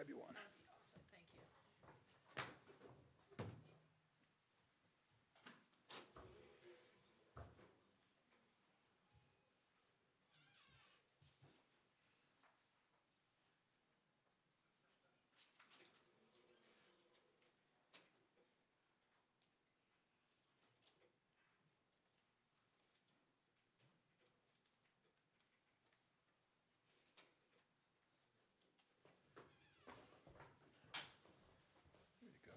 grab you one. Awesome, thank you. There you go.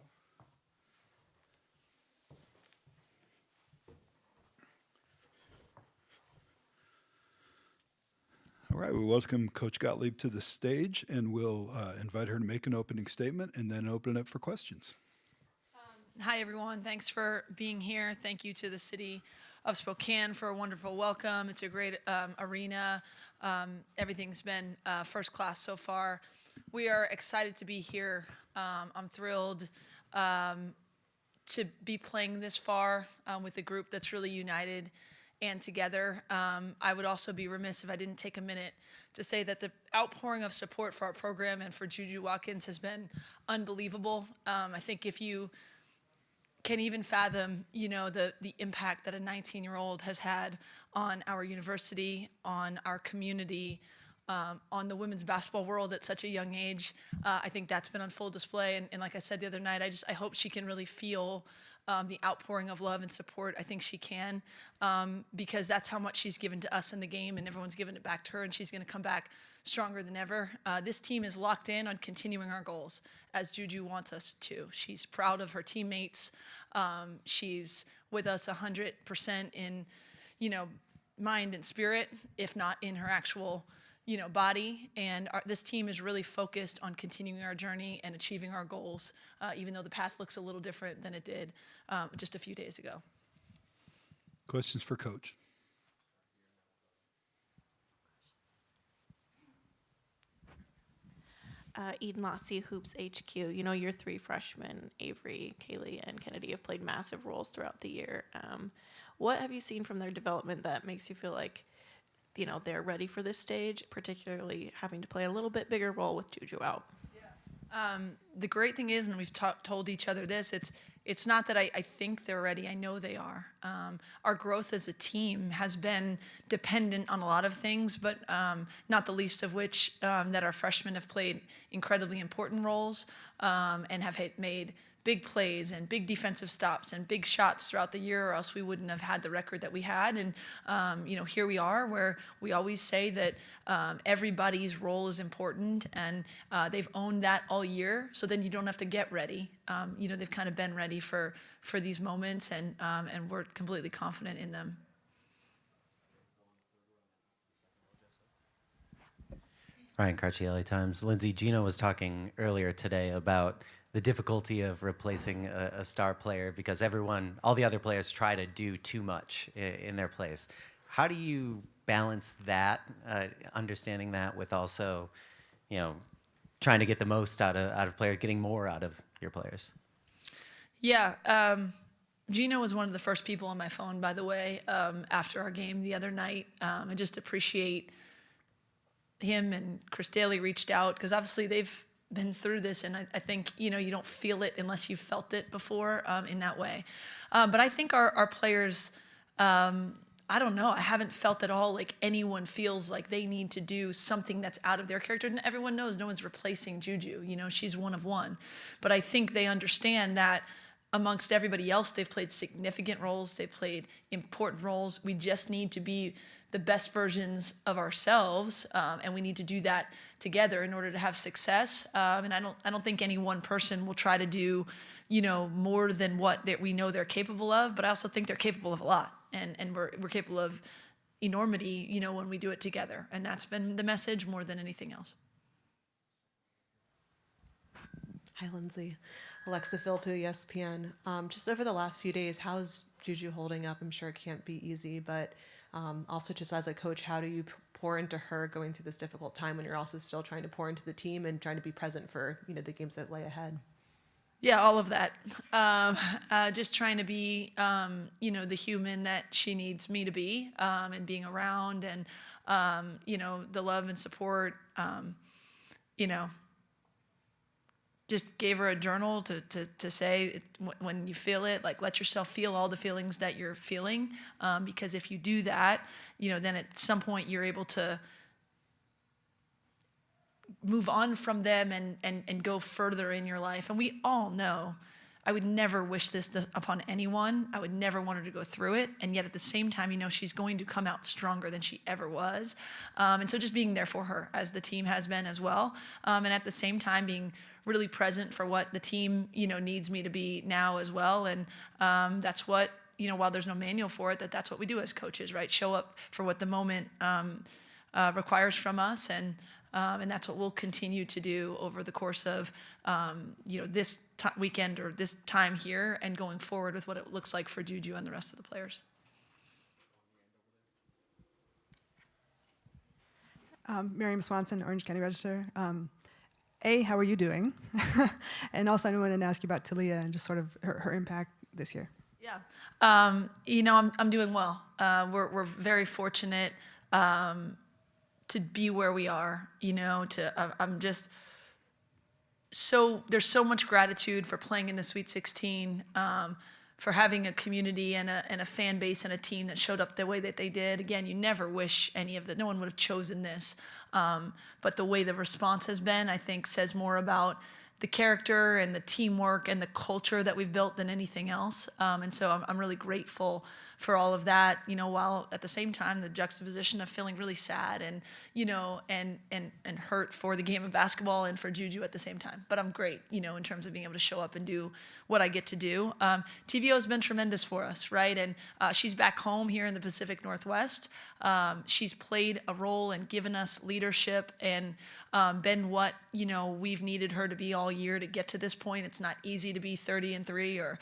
All right, we welcome Coach Gottlieb to the stage, and we'll invite her to make an opening statement and then open it up for questions. Hi, everyone. Thanks for being here. Thank you to the city of Spokane for a wonderful welcome. It's a great arena. Everything's been first class so far. We are excited to be here. I'm thrilled to be playing this far with a group that's really united and together. I would also be remiss if I didn't take a minute to say that the outpouring of support for our program and for Juju Watkins has been unbelievable. I think if you can even fathom, the impact that a 19-year-old has had on our university, on our community, on the women's basketball world at such a young age. I think that's been on full display. And like I said the other night, I hope she can really feel the outpouring of love and support. I think she can, because that's how much she's given to us in the game, and everyone's given it back to her, and she's going to come back stronger than ever. This team is locked in on continuing our goals, as Juju wants us to. She's proud of her teammates. She's with us 100% in, mind and spirit, if not in her actual, body. And this team is really focused on continuing our journey and achieving our goals, even though the path looks a little different than it did just a few days ago. Questions for Coach? Eden Lassie, Hoops HQ. Your three freshmen, Avery, Kaylee, and Kennedy, have played massive roles throughout the year. What have you seen from their development that makes you feel like, they're ready for this stage, particularly having to play a little bit bigger role with Juju out? The great thing is, and we've told each other this, it's not that I think they're ready. I know they are. Our growth as a team has been dependent on a lot of things, but not the least of which that our freshmen have played incredibly important roles and have made big plays and big defensive stops and big shots throughout the year, or else we wouldn't have had the record that we had. And, here we are, where we always say that everybody's role is important, and they've owned that all year. So then you don't have to get ready. They've kind of been ready for these moments, and we're completely confident in them. Ryan Carci, LA Times. Lindsay, Gino was talking earlier today about the difficulty of replacing a star player because all the other players try to do too much in their place. How do you balance that, understanding that with also, trying to get the most out of players, getting more out of your players? Yeah, Gino was one of the first people on my phone, by the way, after our game the other night. I just appreciate him, and Chris Daly reached out because obviously they've been through this, and I think you don't feel it unless you've felt it before in that way. But I think our players, I don't know, I haven't felt at all like anyone feels like they need to do something that's out of their character. And everyone knows no one's replacing Juju. She's one of one. But I think they understand that amongst everybody else, they've played significant roles. They've played important roles. We just need to be the best versions of ourselves, and we need to do that together in order to have success. And I don't think any one person will try to do, more than what we know they're capable of. But I also think they're capable of a lot, and we're capable of enormity, when we do it together. And that's been the message more than anything else. Hi, Lindsay. Alexa Philpott, ESPN. Just over the last few days, how's Juju holding up? I'm sure it can't be easy, but also just as a coach, how do you pour into her going through this difficult time when you're also still trying to pour into the team and trying to be present for, the games that lay ahead? Yeah, all of that. Just trying to be, the human that she needs me to be, and being around, and, the love and support, just gave her a journal to say when you feel it, like let yourself feel all the feelings that you're feeling, because if you do that, then at some point you're able to move on from them and go further in your life. And we all know, I would never wish this upon anyone. I would never want her to go through it. And yet at the same time, she's going to come out stronger than she ever was. And so just being there for her, as the team has been as well. And at the same time, being really present for what the team, needs me to be now as well. And that's what, while there's no manual for it, that's what we do as coaches, right? Show up for what the moment requires from us. And that's what we'll continue to do over the course of, this weekend or this time here and going forward with what it looks like for Juju and the rest of the players. Miriam Swanson, Orange County Register. How are you doing? And also I wanted to ask you about Talia and just sort of her impact this year. Yeah, I'm doing well. We're very fortunate to be where we are. I'm just there's so much gratitude for playing in the Sweet 16, for having a community and a fan base and a team that showed up the way that they did. Again, you never wish any of that. No one would have chosen this. But the way the response has been, I think, says more about the character and the teamwork and the culture that we've built than anything else. And so I'm really grateful for all of that, while at the same time, the juxtaposition of feeling really sad and, and hurt for the game of basketball and for Juju at the same time. But I'm great, in terms of being able to show up and do what I get to do. TVO has been tremendous for us, right? And she's back home here in the Pacific Northwest. She's played a role and given us leadership and been what, we've needed her to be all year to get to this point. It's not easy to be 30-3 or,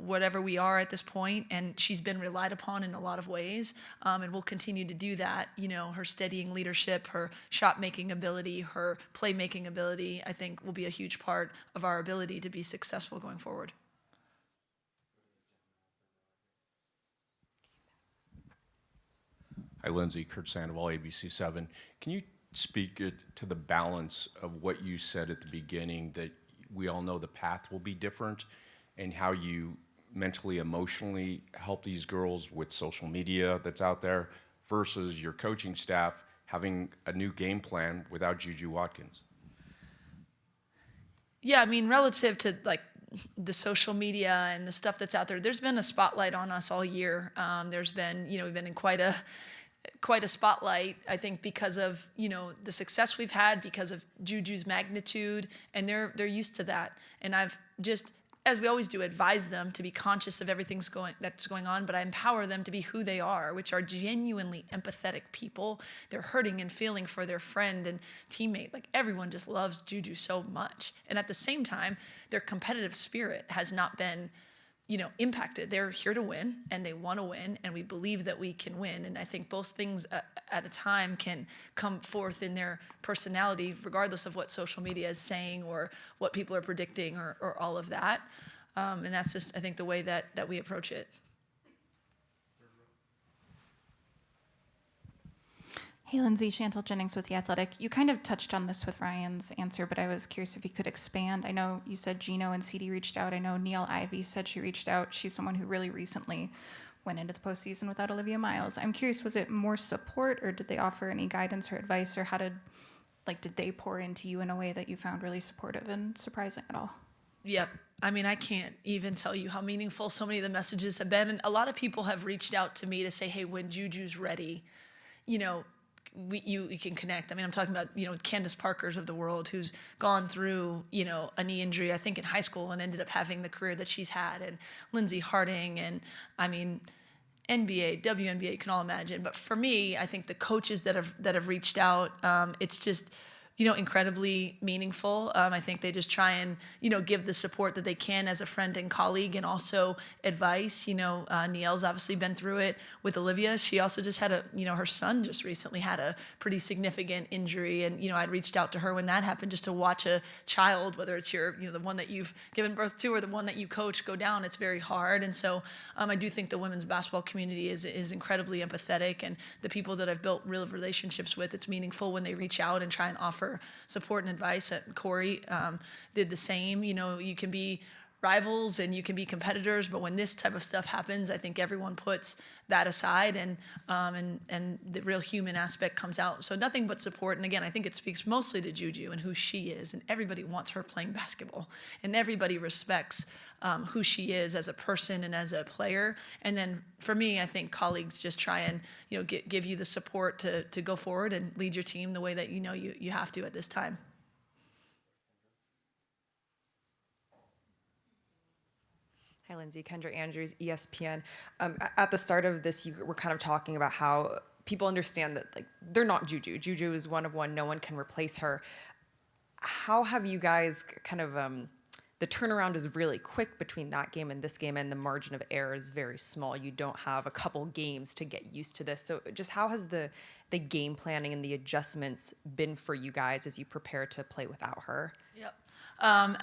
whatever we are at this point. And she's been relied upon in a lot of ways, and will continue to do that. Her steadying leadership, her shot-making ability, her play-making ability, I think will be a huge part of our ability to be successful going forward. Hi, Lindsay. Kurt Sandoval, ABC7. Can you speak to the balance of what you said at the beginning, that we all know the path will be different, and how you mentally, emotionally help these girls with social media that's out there versus your coaching staff having a new game plan without Juju Watkins? Yeah, relative to the social media and the stuff that's out there, there's been a spotlight on us all year. There's been, we've been in quite a spotlight, I think, because of, the success we've had, because of Juju's magnitude, and they're used to that. And I've just, as we always do, advise them to be conscious of everything that's going on, but I empower them to be who they are, which are genuinely empathetic people. They're hurting and feeling for their friend and teammate. Everyone just loves Juju so much. And at the same time, their competitive spirit has not been, impacted. They're here to win, and they want to win, and we believe that we can win. And I think both things at a time can come forth in their personality, regardless of what social media is saying or what people are predicting or all of that. And that's just, I think, the way that we approach it. Hey, Lindsay, Chantel Jennings with The Athletic. You kind of touched on this with Ryan's answer, but I was curious if you could expand. I know you said Gino and CD reached out. I know Neil Ivey said she reached out. She's someone who really recently went into the postseason without Olivia Miles. I'm curious, was it more support, or did they offer any guidance or advice, or how did they pour into you in a way that you found really supportive and surprising at all? Yep. I can't even tell you how meaningful so many of the messages have been. And a lot of people have reached out to me to say, hey, when Juju's ready, we can connect. I'm talking about, Candace Parker's of the world, who's gone through, a knee injury, I think in high school, and ended up having the career that she's had, and Lindsay Harding, and NBA, WNBA, you can all imagine. But for me, I think the coaches that have reached out, it's just, incredibly meaningful. I think they just try and, give the support that they can as a friend and colleague, and also advice. Nielle's obviously been through it with Olivia. She also just had her son just recently had a pretty significant injury. And, I'd reached out to her when that happened, just to watch a child, whether it's the one that you've given birth to or the one that you coach, go down. It's very hard. And so I do think the women's basketball community is incredibly empathetic, and the people that I've built real relationships with, it's meaningful when they reach out and try and offer for support and advice. Corey did the same. You can be rivals and you can be competitors, but when this type of stuff happens, I think everyone puts that aside, and the real human aspect comes out. So nothing but support. And again, I think it speaks mostly to Juju and who she is, and everybody wants her playing basketball, and everybody respects who she is as a person and as a player. And then for me, I think colleagues just try and give you the support to go forward and lead your team the way that you have to at this time. Hi, Lindsay. Kendra Andrews, ESPN. At the start of this, you were kind of talking about how people understand that they're not Juju. Juju is one of one. No one can replace her. How have you guys kind of the turnaround is really quick between that game and this game, and the margin of error is very small. You don't have a couple games to get used to this. So just how has the game planning and the adjustments been for you guys as you prepare to play without her? Yep.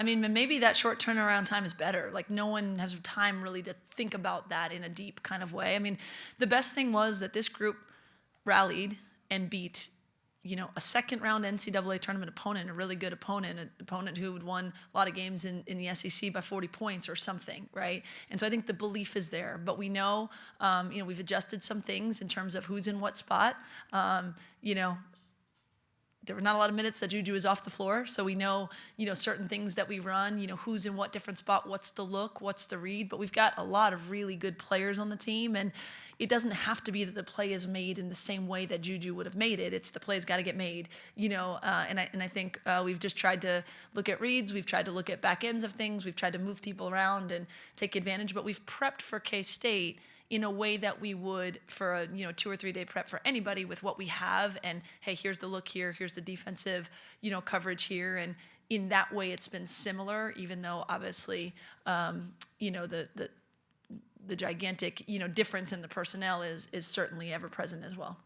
Maybe that short turnaround time is better. No one has time really to think about that in a deep kind of way. The best thing was that this group rallied and beat, a second round NCAA tournament opponent, a really good opponent, an opponent who had won a lot of games in the SEC by 40 points or something, right? And so I think the belief is there, but we know, we've adjusted some things in terms of who's in what spot. There were not a lot of minutes that Juju is off the floor, so we know, certain things that we run, who's in what different spot, what's the look, what's the read, but we've got a lot of really good players on the team, and it doesn't have to be that the play is made in the same way that Juju would have made it. It's the play's got to get made, and I think we've just tried to look at reads, we've tried to look at back ends of things, we've tried to move people around and take advantage, but we've prepped for K-State in a way that we would for a 2 or 3 day prep for anybody with what we have, and hey, here's the look here, here's the defensive coverage here, and in that way it's been similar, even though obviously the gigantic difference in the personnel is certainly ever present as well.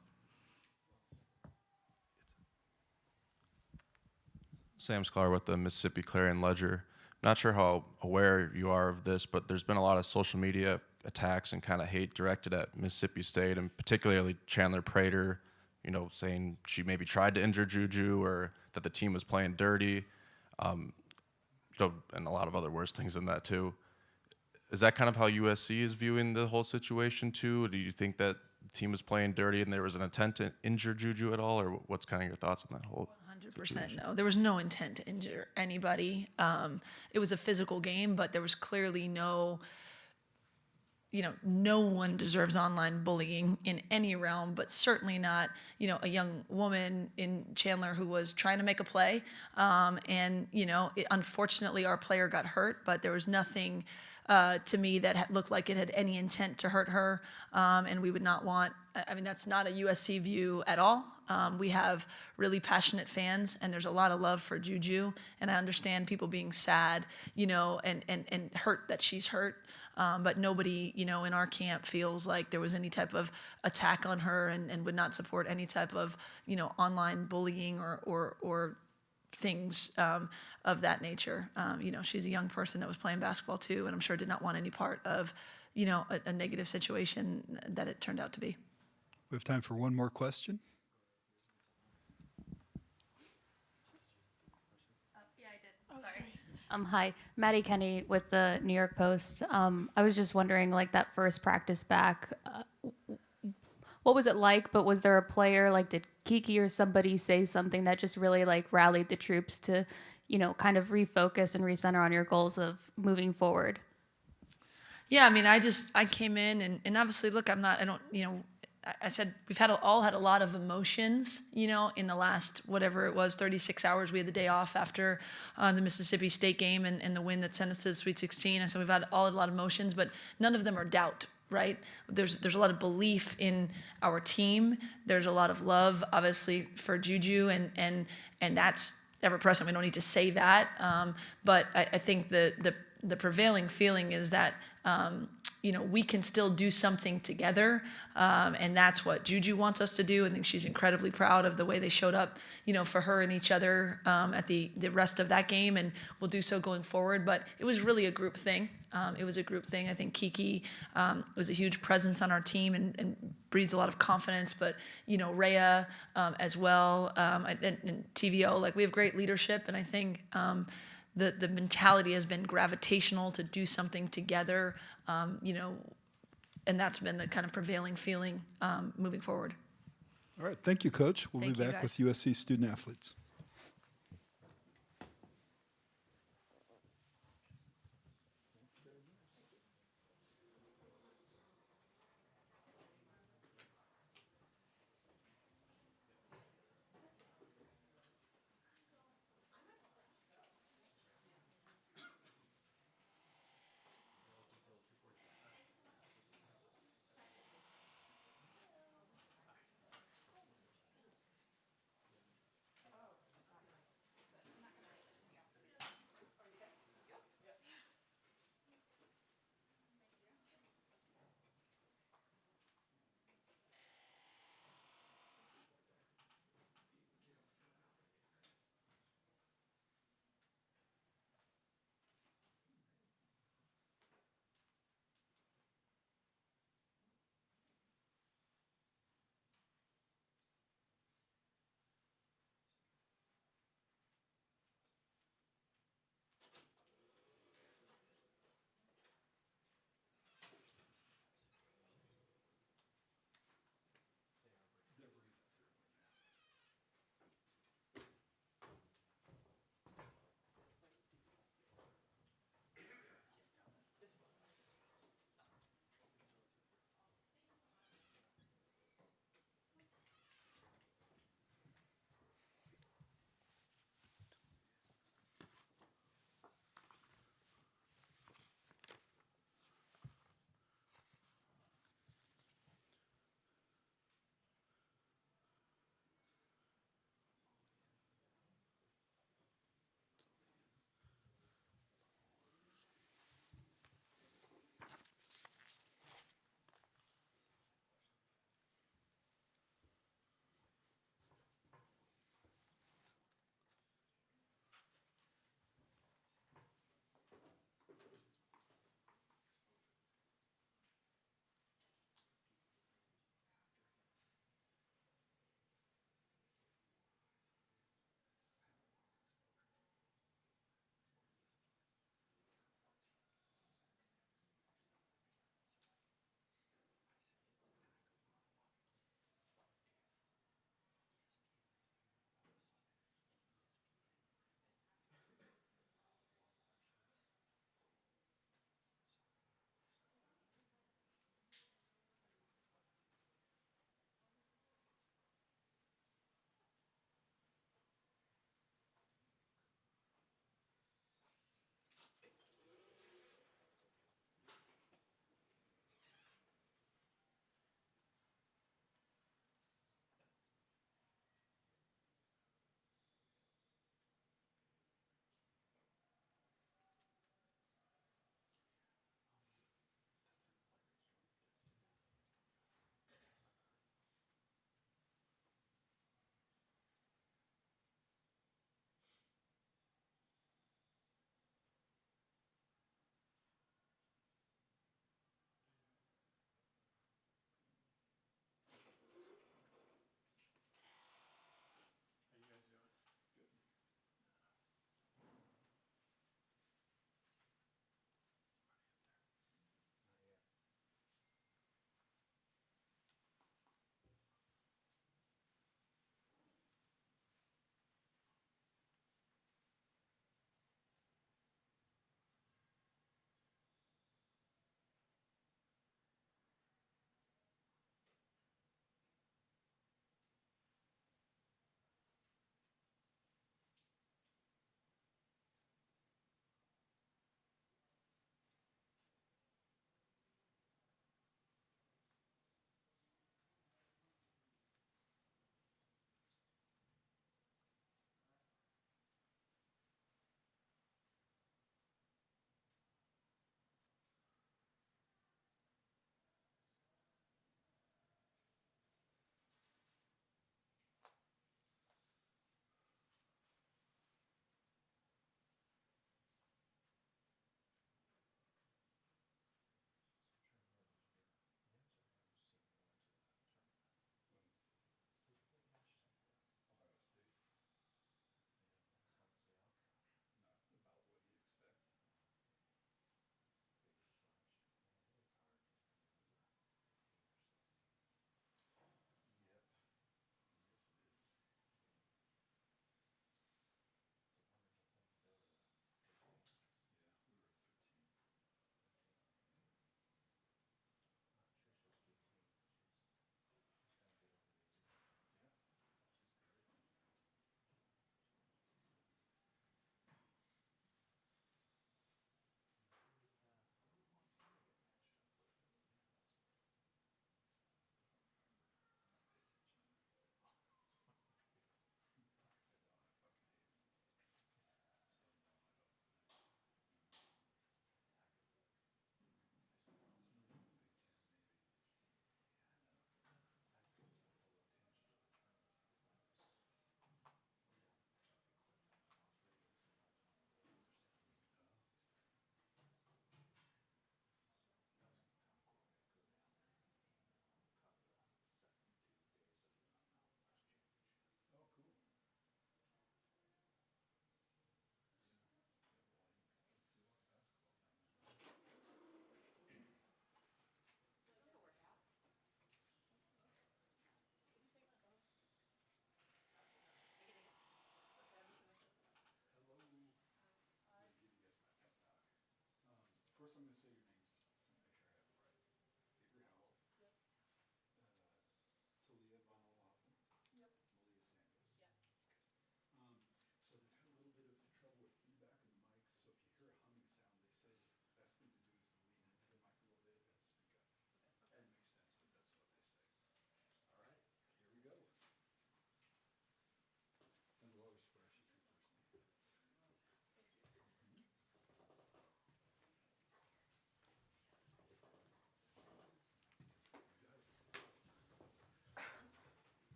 Sam Sklar with the Mississippi Clarion Ledger. Not sure how aware you are of this, but there's been a lot of social media attacks and kind of hate directed at Mississippi State, and particularly Chandler Prater, saying she maybe tried to injure Juju or that the team was playing dirty, and a lot of other worse things than that too. Is that kind of how USC is viewing the whole situation too? Do you think that the team was playing dirty and there was an intent to injure Juju at all, or what's kind of your thoughts on that whole 100% no. There was no intent to injure anybody. It was a physical game, but there was clearly no one deserves online bullying in any realm, but certainly not, a young woman in Chandler who was trying to make a play. Unfortunately, our player got hurt, but there was nothing to me that looked like it had any intent to hurt her. And we would not want, that's not a USC view at all. We have really passionate fans, and there's a lot of love for Juju. And I understand people being sad, and hurt that she's hurt. But nobody, in our camp feels like there was any type of attack on her, and would not support any type of, online bullying or things of that nature. She's a young person that was playing basketball too, and I'm sure did not want any part of, a negative situation that it turned out to be. We have time for one more question. Hi, Maddie Kenny with the New York Post. I was just wondering, that first practice back, what was it like? But was there a player, did Kiki or somebody say something that just really rallied the troops to, kind of refocus and recenter on your goals of moving forward? Yeah, I came in and obviously, look, I said we've all had a lot of emotions, in the last, whatever it was, 36 hours. We had the day off after the Mississippi State game and the win that sent us to the Sweet 16. And so we've had a lot of emotions, but none of them are doubt, right? There's a lot of belief in our team. There's a lot of love, obviously, for Juju, and that's ever present. We don't need to say that. But I think the prevailing feeling is that, we can still do something together, and that's what Juju wants us to do. I think she's incredibly proud of the way they showed up, for her and each other at the rest of that game, and we'll do so going forward. But it was really a group thing. I think Kiki was a huge presence on our team and breeds a lot of confidence. But Rhea as well, and TVO, like we have great leadership, and I think the mentality has been gravitational to do something together. And that's been the kind of prevailing feeling moving forward. All right, thank you, Coach. We'll Thank be you, back guys. with USC student athletes.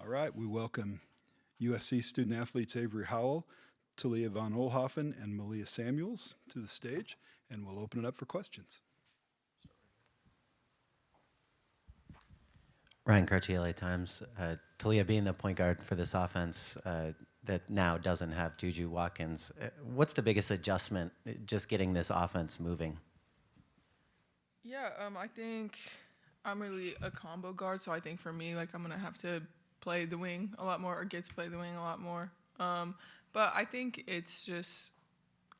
All right, we welcome USC student athletes Avery Howell, Talia von Oelhoffen, and Malia Samuels to the stage, and we'll open it up for questions. Ryan Carchi, LA Times. Talia, being the point guard for this offense that now doesn't have Juju Watkins, what's the biggest adjustment just getting this offense moving? Yeah, I think I'm really a combo guard, so I think for me, like, I'm gonna have to play the wing a lot more, or get to play the wing a lot more. But I think it's just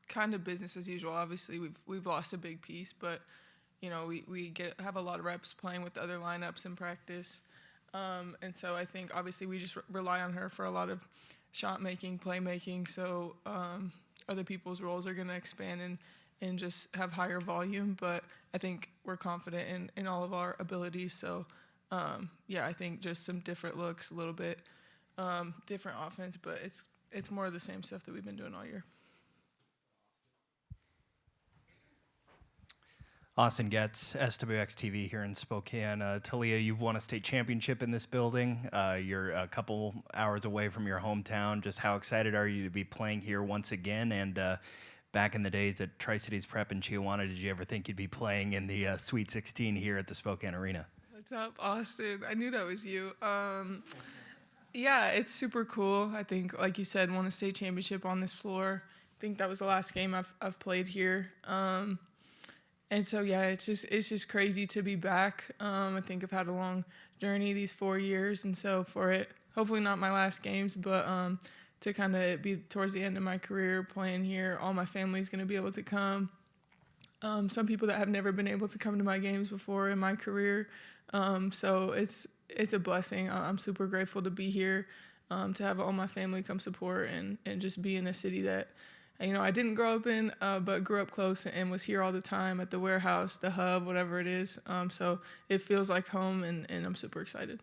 kind of business as usual. Obviously, we've lost a big piece, but you know, we have a lot of reps playing with the other lineups in practice, and so I think obviously we just rely on her for a lot of shot making, play making. So other people's roles are gonna expand and just have higher volume, but I think we're confident in all of our abilities. So, yeah, I think just some different looks, a little bit different offense, but it's more of the same stuff that we've been doing all year. Austin Getz, SWX TV here in Spokane. Talia, you've won a state championship in this building. You're a couple hours away from your hometown. Just how excited are you to be playing here once again? And back in the days at Tri-Cities Prep in Chiawana, did you ever think you'd be playing in the Sweet 16 here at the Spokane Arena? What's up, Austin? I knew that was you. Yeah, it's super cool. I think, like you said, won a state championship on this floor. I think that was the last game I've played here. And so, yeah, it's just crazy to be back. I think I've had a long journey these 4 years, and so for it, hopefully not my last games, but to kind of be towards the end of my career playing here. All my family's going to be able to come. Some people that have never been able to come to my games before in my career. So it's a blessing. I'm super grateful to be here, to have all my family come support and just be in a city that, you know, I didn't grow up in, but grew up close and was here all the time at the warehouse, the hub, whatever it is. So it feels like home, and I'm super excited.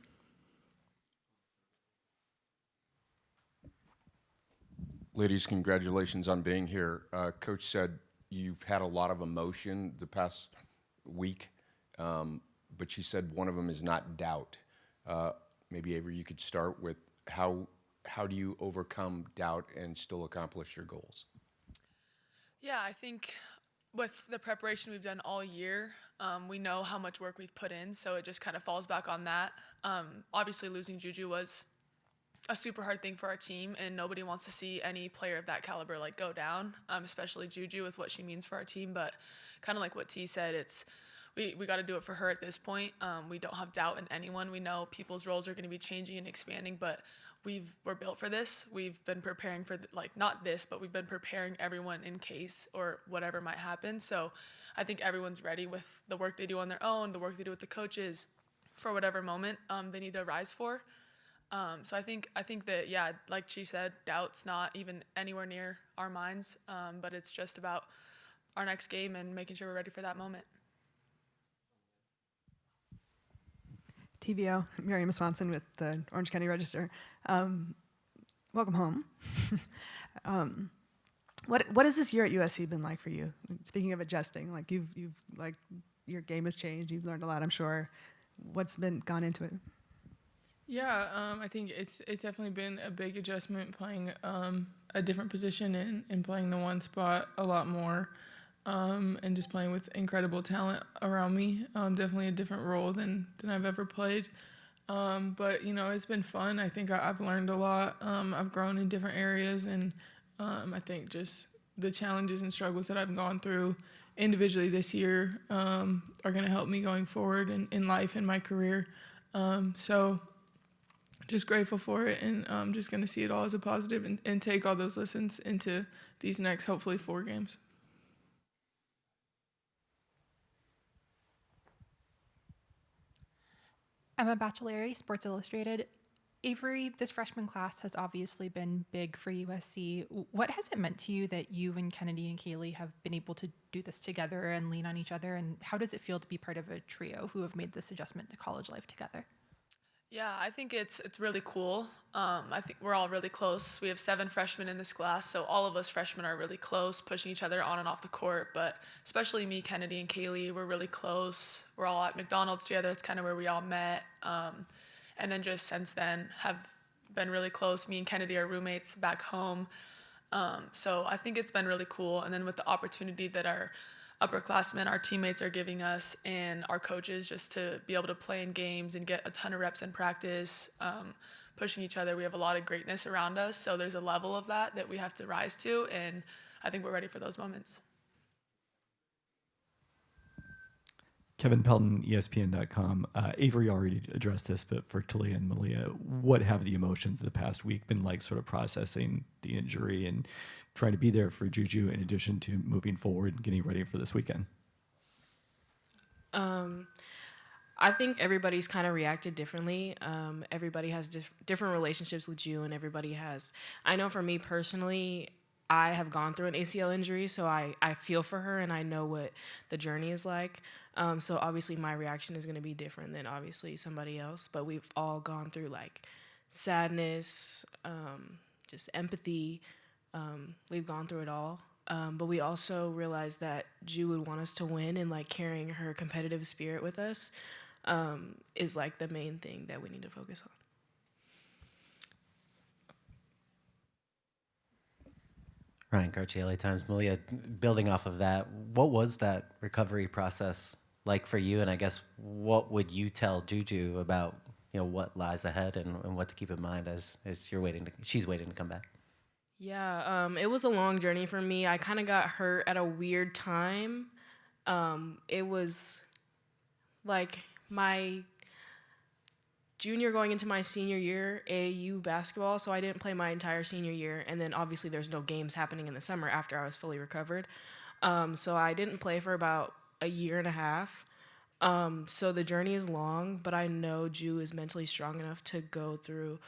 Ladies, congratulations on being here. Coach said you've had a lot of emotion the past week, but she said one of them is not doubt. Maybe, Avery, you could start with how do you overcome doubt and still accomplish your goals? Yeah, I think with the preparation we've done all year, we know how much work we've put in, so it just kind of falls back on that. Obviously, losing Juju was a super hard thing for our team, and nobody wants to see any player of that caliber like go down, especially Juju with what she means for our team. But kind of like what T said, it's we got to do it for her at this point. We don't have doubt in anyone. We know people's roles are going to be changing and expanding, but we're built for this. We've been preparing for not this, but we've been preparing everyone in case or whatever might happen. So I think everyone's ready with the work they do on their own, the work they do with the coaches, for whatever moment they need to rise for. So I think that, yeah, like she said, doubt's not even anywhere near our minds, but it's just about our next game and making sure we're ready for that moment. TVO, Miriam Swanson with the Orange County Register. Welcome home. What has this year at USC been like for you? Speaking of adjusting, like you've like your game has changed. You've learned a lot, I'm sure. What's been gone into it? Yeah, I think it's definitely been a big adjustment playing a different position and playing the one spot a lot more, and just playing with incredible talent around me. Definitely a different role than I've ever played. But, you know, it's been fun. I think I've learned a lot. I've grown in different areas, and I think just the challenges and struggles that I've gone through individually this year are going to help me going forward in life and my career. So just grateful for it, and I'm just going to see it all as a positive and take all those lessons into these next, hopefully, 4 games. Emma Bachelari, Sports Illustrated. Avery, this freshman class has obviously been big for USC. What has it meant to you that you and Kennedy and Kaylee have been able to do this together and lean on each other? And how does it feel to be part of a trio who have made this adjustment to college life together? Yeah, I think it's really cool. I think we're all really close. We have 7 freshmen in this class, so all of us freshmen are really close, pushing each other on and off the court. But especially me, Kennedy, and Kaylee, we're really close. We're all at McDonald's together. It's kind of where we all met. And then just since then have been really close. Me and Kennedy are roommates back home. So I think it's been really cool. And then with the opportunity that our upperclassmen, our teammates are giving us, and our coaches, just to be able to play in games and get a ton of reps in practice, pushing each other. We have a lot of greatness around us, so there's a level of that we have to rise to, and I think we're ready for those moments. Kevin Pelton, ESPN.com. Avery already addressed this, but for Talia and Malia, what have the emotions of the past week been like, sort of processing the injury and trying to be there for Juju in addition to moving forward and getting ready for this weekend? I think everybody's kind of reacted differently. Everybody has different relationships with Ju, and everybody has. I know for me personally, I have gone through an ACL injury, so I feel for her and I know what the journey is like. So obviously my reaction is going to be different than obviously somebody else, but we've all gone through like sadness, just empathy. We've gone through it all. But we also realized that Ju would want us to win, and like carrying her competitive spirit with us is like the main thing that we need to focus on. Ryan Carci, LA Times. Malia, building off of that, what was that recovery process like for you? And I guess what would you tell Juju about, you know, what lies ahead and what to keep in mind as she's waiting to come back? Yeah, it was a long journey for me. I kind of got hurt at a weird time. It was like my junior going into my senior year, AAU basketball, so I didn't play my entire senior year, and then obviously there's no games happening in the summer after I was fully recovered. So I didn't play for about a year and a half. So the journey is long, but I know Ju is mentally strong enough to go through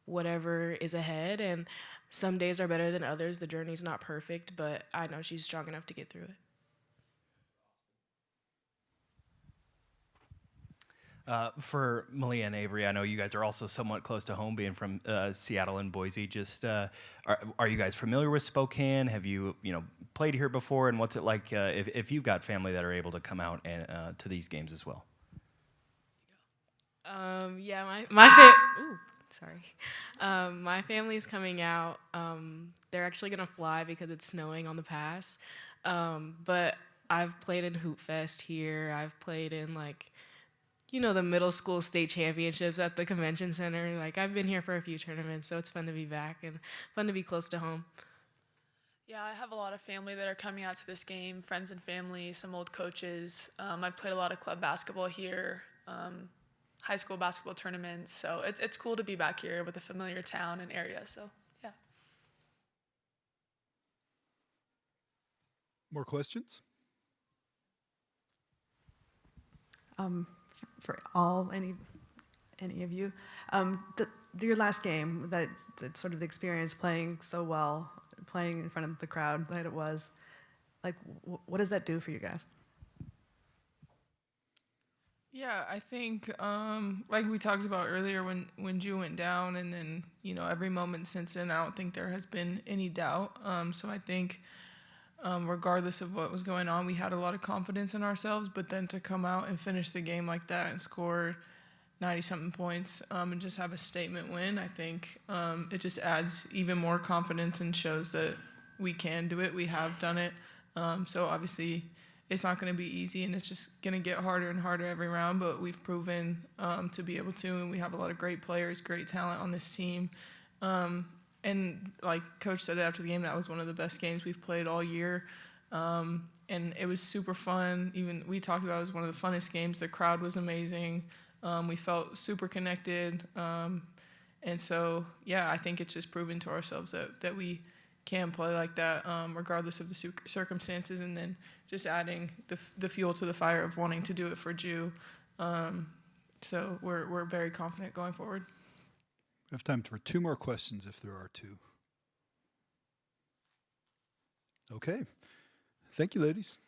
whatever is ahead, and some days are better than others. The journey's not perfect, but I know she's strong enough to get through it. For Malia and Avery, I know you guys are also somewhat close to home, being from Seattle and Boise. Just are you guys familiar with Spokane? Have you played here before? And what's it like if you've got family that are able to come out and to these games as well? Yeah, my family's coming out. They're actually gonna fly because it's snowing on the pass. But I've played in Hoop Fest here. I've played in the middle school state championships at the convention center. Like, I've been here for a few tournaments, so it's fun to be back and fun to be close to home. Yeah, I have a lot of family that are coming out to this game, friends and family, some old coaches. I've played a lot of club basketball here, high school basketball tournaments, so it's cool to be back here with a familiar town and area, so yeah. More questions? For any of you, your last game, that sort of the experience playing so well, playing in front of the crowd that it was, like, what does that do for you guys? Yeah, I think like we talked about earlier, when Ju went down, and then every moment since then, I don't think there has been any doubt. So I think regardless of what was going on, we had a lot of confidence in ourselves. But then to come out and finish the game like that and score 90-something points and just have a statement win, I think it just adds even more confidence and shows that we can do it. We have done it. So obviously it's not going to be easy, and it's just going to get harder and harder every round. But we've proven to be able to, and we have a lot of great players, great talent on this team. And like Coach said after the game, that was one of the best games we've played all year. And it was super fun. Even we talked about it was one of the funnest games. The crowd was amazing. We felt super connected. And so, yeah, I think it's just proven to ourselves that we can play like that regardless of the circumstances, and then just adding the fuel to the fire of wanting to do it for Ju. So we're very confident going forward. We have time for 2 more questions if there are 2. Okay. Thank you, ladies.